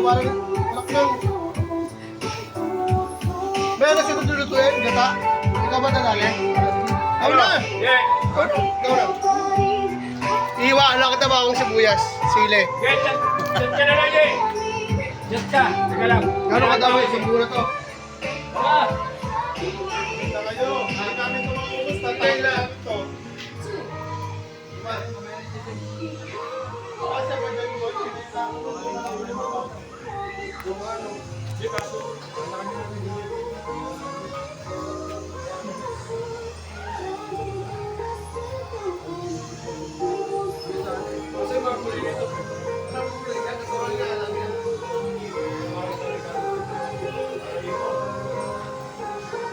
parang laklang. Meron si Lulutuin, gata. Ikaw ba nadali? Ako na! Yeah. Ikaw na. Iwa, lang kita ba akong sibuyas? Sili. Yeah, chat ka na lang, yeah. Chat ka. Teka lang. Gano'n ka daw isang buo na to? Ah! Kita kayo. Ay namin ito mga umus. Tatay lang ito. Kasi pwede mo pinita ko yung ano. Di ba? Kasi mga kulay nito.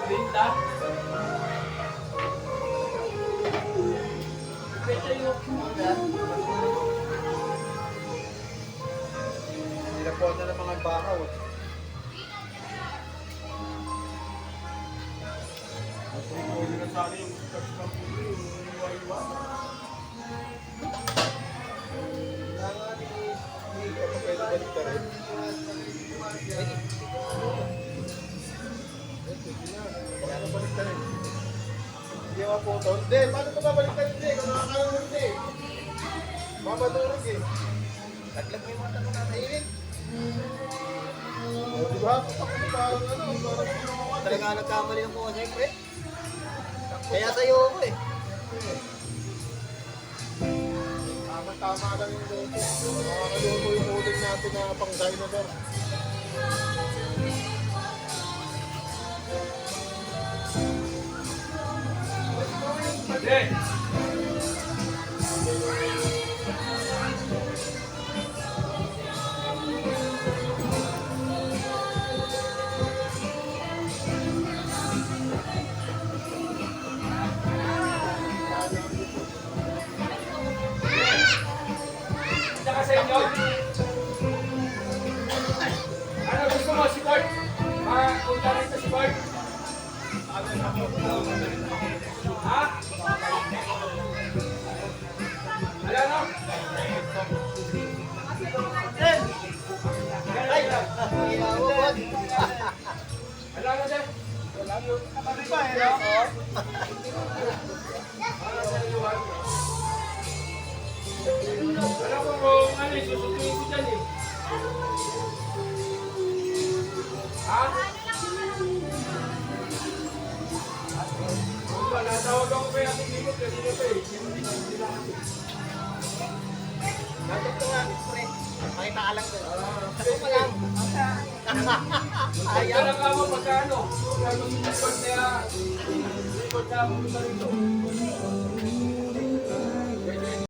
Palinta. Nilapuan na ng mga bakaw. Pwede na sa akin yung touch ng pulo, yung iwa-iwa. Hindi ako po ito. Hindi, paano ito babalikan? Hindi, kung nakakaroon mo hindi. Mamadurog eh. Taglag mo yung mata mo natainit. O, diba? Ako parang ano, parang Talaga nagkamali ng mga siyempre. Kaya sa'yo ako eh. tama lang yung luto. Nakakaluto yung uling natin na pang dinosaur. Hey! Saka sa inyo. Ano gusto mo si Bart? Punta rito si Bart. Ha? Wala na? Ay! Inawag! Wala na din. Kami pa eh, no? Alam ko kung ano yung susutuin ko dyan eh. Ha? Wala, natawag ako pa yung ating limot kasi nito eh. Natok ko nga, pre. Makita ka lang doon. Sabi ko lang. Ayaw. Kaya lang ako pagkano. Kaya mag-report kaya. Report na ako rito.